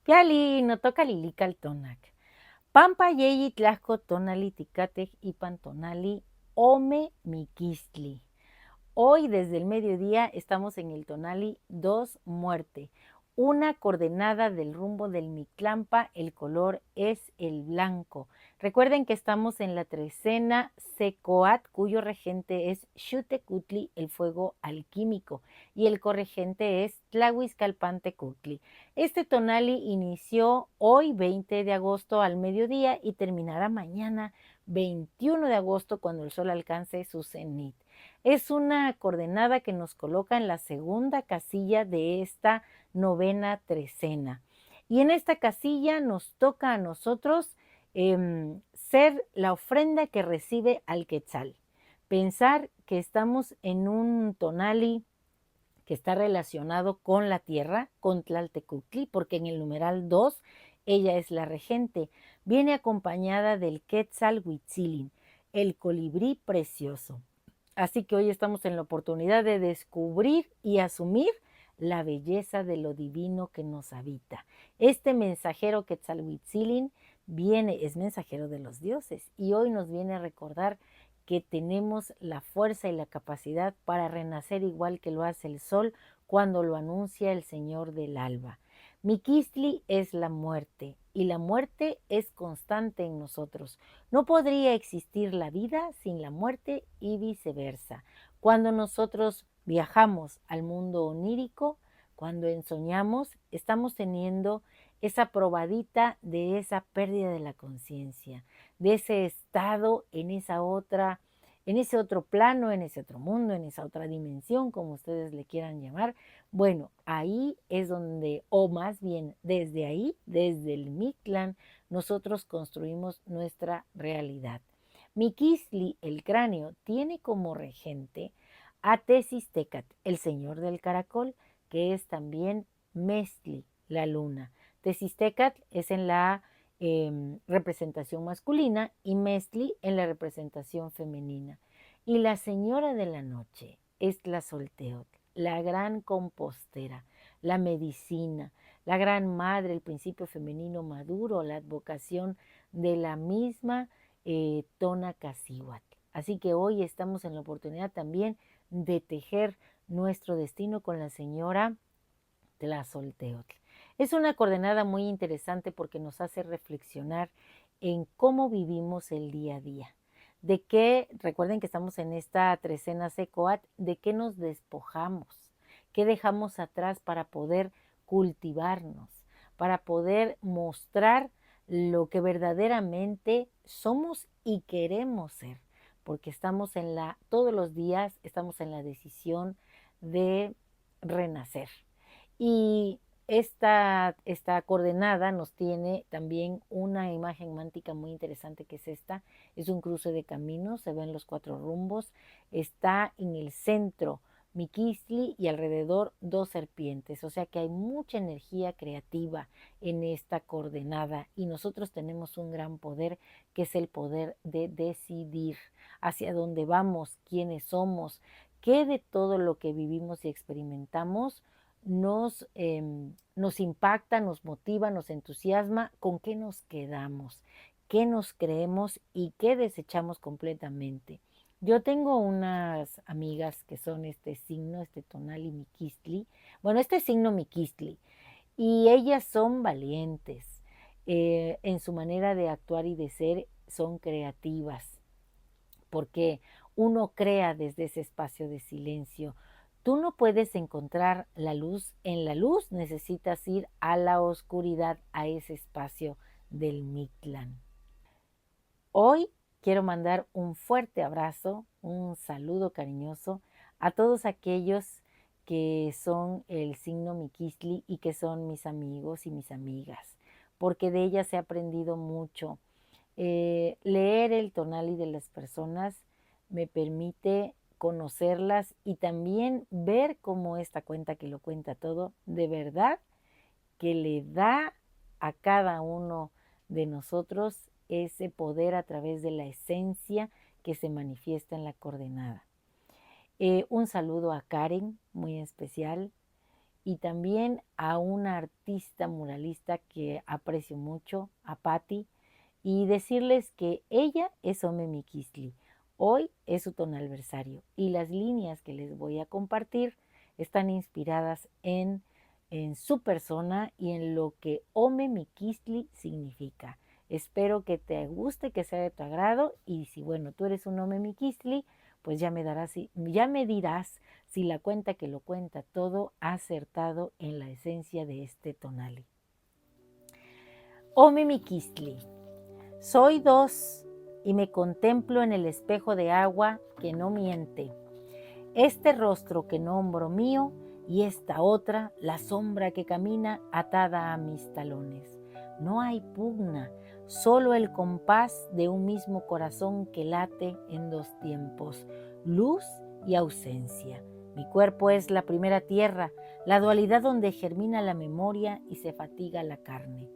Piali, no toca lilical tonac. Pampa yeyi tlasco tonali ticatec ipan tonali ome miquistli. Hoy desde el mediodía estamos en el tonali 2 muerte, una coordenada del rumbo del Mictlampa, el color es el blanco. Recuerden que estamos en la trecena Secoat, cuyo regente es Xutecutli, el fuego alquímico, y el corregente es Tlahuizcalpantecutli. Este tonali inició hoy 20 de agosto al mediodía y terminará mañana 21 de agosto cuando el sol alcance su cenit. Es una coordenada que nos coloca en la segunda casilla de esta novena trecena. Y en esta casilla nos toca a nosotros ser la ofrenda que recibe al Quetzal. Pensar que estamos en un tonali que está relacionado con la tierra, con Tlaltecuhtli, porque en el numeral 2 ella es la regente. Viene acompañada del Quetzalhuitzilin, el colibrí precioso. Así que hoy estamos en la oportunidad de descubrir y asumir la belleza de lo divino que nos habita. Este mensajero Quetzalhuitzilin es mensajero de los dioses y hoy nos viene a recordar que tenemos la fuerza y la capacidad para renacer igual que lo hace el sol cuando lo anuncia el Señor del alba. Miquistli es la muerte y la muerte es constante en nosotros. No podría existir la vida sin la muerte y viceversa. Cuando nosotros viajamos al mundo onírico, cuando ensoñamos, estamos teniendo esa probadita de esa pérdida de la conciencia, de ese estado en ese otro plano, en ese otro mundo, en esa otra dimensión, como ustedes le quieran llamar. Bueno, ahí es donde, o más bien desde ahí, desde el Mictlán, nosotros construimos nuestra realidad. Miquistli, el cráneo, tiene como regente a Tezistecatl, el señor del caracol, que es también Mestli, la luna. Tezistecatl es en la representación masculina y Mestli en la representación femenina. Y la señora de la noche es Tlazolteotl, la gran compostera, la medicina, la gran madre, el principio femenino maduro, la advocación de la misma Tonacacíhuatl. Así que hoy estamos en la oportunidad también de tejer nuestro destino con la señora Tlazolteotl. Es una coordenada muy interesante porque nos hace reflexionar en cómo vivimos el día a día. De qué, recuerden que estamos en esta trecena Secoat, de qué nos despojamos, qué dejamos atrás para poder cultivarnos, para poder mostrar lo que verdaderamente somos y queremos ser, porque estamos todos los días estamos en la decisión de renacer. Y esta coordenada nos tiene también una imagen mántica muy interesante que es esta. Es un cruce de caminos, se ven los 4 rumbos. Está en el centro Miquistli y alrededor 2 serpientes. O sea que hay mucha energía creativa en esta coordenada y nosotros tenemos un gran poder que es el poder de decidir hacia dónde vamos, quiénes somos, qué de todo lo que vivimos y experimentamos nos impacta, nos motiva, nos entusiasma, con qué nos quedamos, qué nos creemos y qué desechamos completamente. Yo tengo unas amigas que son este signo, este tonal y miquistli, bueno, este signo miquistli, y ellas son valientes, en su manera de actuar y de ser son creativas, porque uno crea desde ese espacio de silencio. Tú no puedes encontrar la luz. En la luz necesitas ir a la oscuridad, a ese espacio del Mictlán. Hoy quiero mandar un fuerte abrazo, un saludo cariñoso a todos aquellos que son el signo Miquistli y que son mis amigos y mis amigas, porque de ellas he aprendido mucho. Leer el tonali de las personas me permite conocerlas y también ver cómo esta cuenta que lo cuenta todo, de verdad que le da a cada uno de nosotros ese poder a través de la esencia que se manifiesta en la coordenada. Un saludo a Karen, muy especial, y también a una artista muralista que aprecio mucho, a Patti, y decirles que ella es Ome Miquisli. Hoy es su tonalversario y las líneas que les voy a compartir están inspiradas en su persona y en lo que Ome Miquisli significa. Espero que te guste, que sea de tu agrado, y si bueno, tú eres un Ome Miquisli, pues ya me dirás si la cuenta que lo cuenta todo ha acertado en la esencia de este tonali. Ome Miquisli. Soy dos y me contemplo en el espejo de agua que no miente. Este rostro que nombro mío y esta otra, la sombra que camina atada a mis talones. No hay pugna, solo el compás de un mismo corazón que late en dos tiempos, luz y ausencia. Mi cuerpo es la primera tierra, la dualidad donde germina la memoria y se fatiga la carne.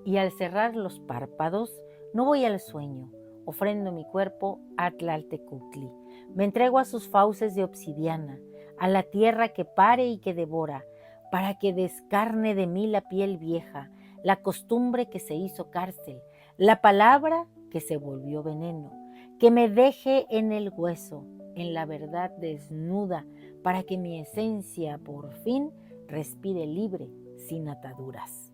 Y al cerrar los párpados, no voy al sueño, ofrendo mi cuerpo a Tlaltecutli. Me entrego a sus fauces de obsidiana, a la tierra que pare y que devora, para que descarne de mí la piel vieja, la costumbre que se hizo cárcel, la palabra que se volvió veneno, que me deje en el hueso, en la verdad desnuda, para que mi esencia por fin respire libre, sin ataduras.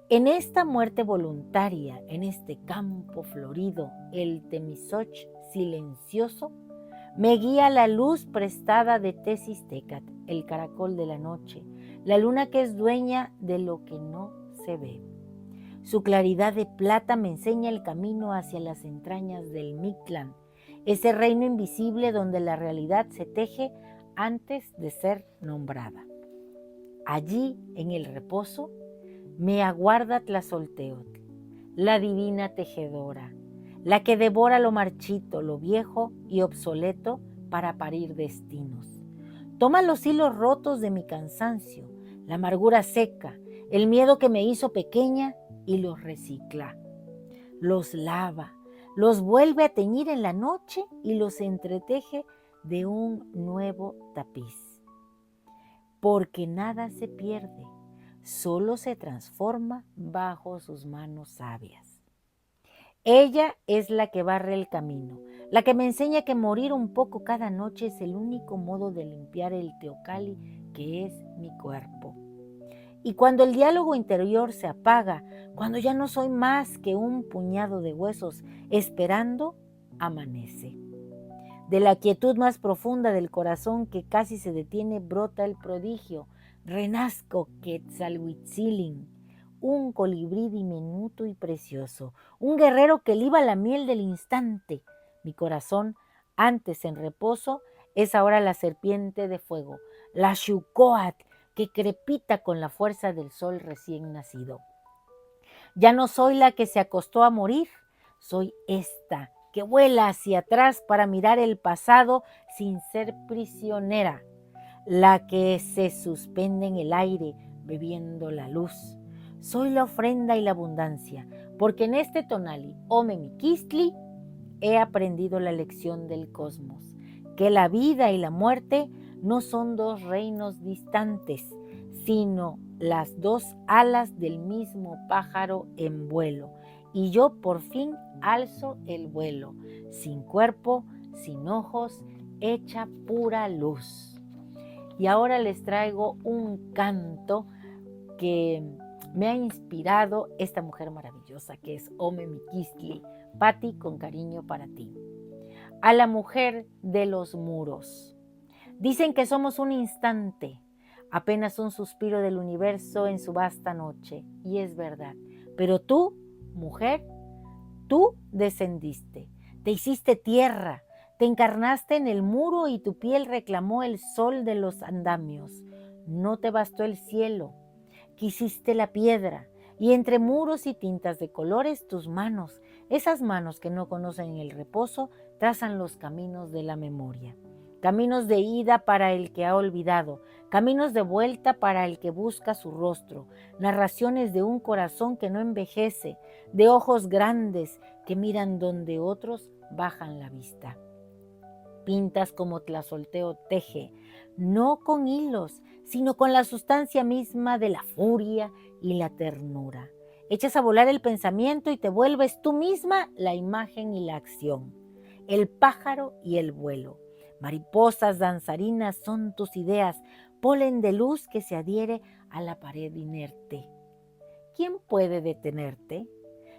En esta muerte voluntaria, en este campo florido, el Temisoch silencioso, me guía la luz prestada de Tesistecat, el caracol de la noche, la luna que es dueña de lo que no se ve. Su claridad de plata me enseña el camino hacia las entrañas del Mictlán, ese reino invisible donde la realidad se teje antes de ser nombrada. Allí, en el reposo, me aguarda Tlazolteotl, la divina tejedora, la que devora lo marchito, lo viejo y obsoleto para parir destinos. Toma los hilos rotos de mi cansancio, la amargura seca, el miedo que me hizo pequeña y los recicla. Los lava, los vuelve a teñir en la noche y los entreteje de un nuevo tapiz. Porque nada se pierde, solo se transforma bajo sus manos sabias. Ella es la que barre el camino, la que me enseña que morir un poco cada noche es el único modo de limpiar el teocalli que es mi cuerpo. Y cuando el diálogo interior se apaga, cuando ya no soy más que un puñado de huesos esperando, amanece. De la quietud más profunda del corazón que casi se detiene brota el prodigio. Renazco Quetzalhuitzilin, un colibrí diminuto y precioso, un guerrero que liba la miel del instante. Mi corazón, antes en reposo, es ahora la serpiente de fuego, la Xucoatl, que crepita con la fuerza del sol recién nacido. Ya no soy la que se acostó a morir, soy esta, que vuela hacia atrás para mirar el pasado sin ser prisionera, la que se suspende en el aire bebiendo la luz. Soy la ofrenda y la abundancia, porque en este tonali, Ome Miquisli, he aprendido la lección del cosmos, que la vida y la muerte no son dos reinos distantes, sino las dos alas del mismo pájaro en vuelo. Y yo por fin alzo el vuelo, sin cuerpo, sin ojos, hecha pura luz. Y ahora les traigo un canto que me ha inspirado esta mujer maravillosa que es Ome Miquisli. Patti, con cariño para ti. A la mujer de los muros. Dicen que somos un instante, apenas un suspiro del universo en su vasta noche, y es verdad. Pero tú, mujer, tú descendiste, te hiciste tierra, te encarnaste en el muro y tu piel reclamó el sol de los andamios. No te bastó el cielo, quisiste la piedra, y entre muros y tintas de colores tus manos, esas manos que no conocen el reposo, trazan los caminos de la memoria. Caminos de ida para el que ha olvidado, caminos de vuelta para el que busca su rostro, narraciones de un corazón que no envejece, de ojos grandes que miran donde otros bajan la vista. pintas como Tlazolteo teje, no con hilos, sino con la sustancia misma de la furia y la ternura. Echas a volar el pensamiento y te vuelves tú misma la imagen y la acción, el pájaro y el vuelo. Mariposas danzarinas son tus ideas, polen de luz que se adhiere a la pared inerte. ¿Quién puede detenerte?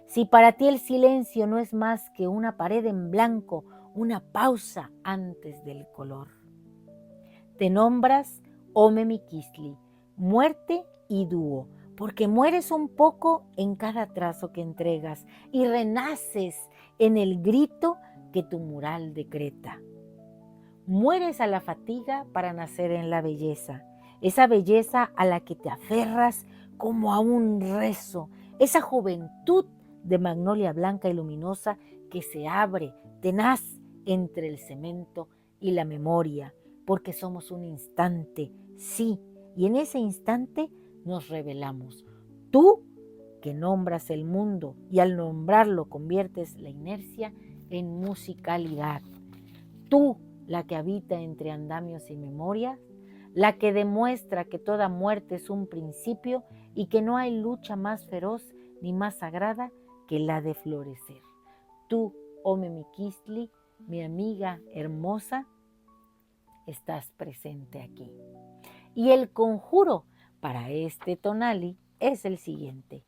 Si para ti el silencio no es más que una pared en blanco, una pausa antes del color. Te nombras Ome Miquisli, muerte y dúo, porque mueres un poco en cada trazo que entregas y renaces en el grito que tu mural decreta. Mueres a la fatiga para nacer en la belleza, esa belleza a la que te aferras como a un rezo, esa juventud de magnolia blanca y luminosa que se abre tenaz entre el cemento y la memoria, porque somos un instante, sí, y en ese instante nos revelamos. Tú que nombras el mundo y al nombrarlo conviertes la inercia en musicalidad. Tú, la que habita entre andamios y memorias, la que demuestra que toda muerte es un principio y que no hay lucha más feroz ni más sagrada que la de florecer. Tú, Ome Miquisli, mi amiga hermosa, estás presente aquí. Y el conjuro para este tonali es el siguiente.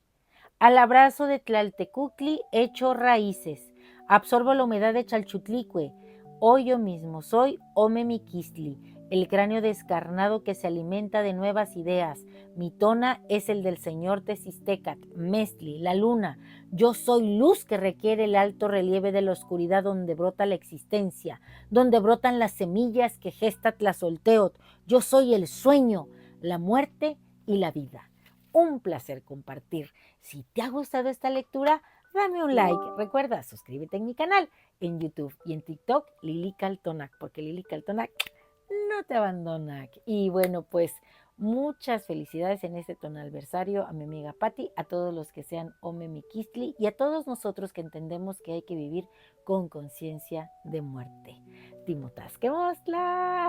Al abrazo de Tlaltecuhtli echo raíces, absorbo la humedad de Chalchutlicue. Hoy yo mismo soy Ome Miquisli, el cráneo descarnado que se alimenta de nuevas ideas. Mi tona es el del señor Teziztecat, Mestli, la luna. Yo soy luz que requiere el alto relieve de la oscuridad donde brota la existencia, donde brotan las semillas que gesta Tlazolteotl. Yo soy el sueño, la muerte y la vida. Un placer compartir. Si te ha gustado esta lectura, dame un like. Recuerda, suscríbete en mi canal en YouTube y en TikTok, Lili Caltonac, porque Lili Caltonac no te abandona. Y bueno, pues muchas felicidades en este tonalversario a mi amiga Patti, a todos los que sean Ome Miquisli y a todos nosotros que entendemos que hay que vivir con conciencia de muerte. Timotasque Mostla.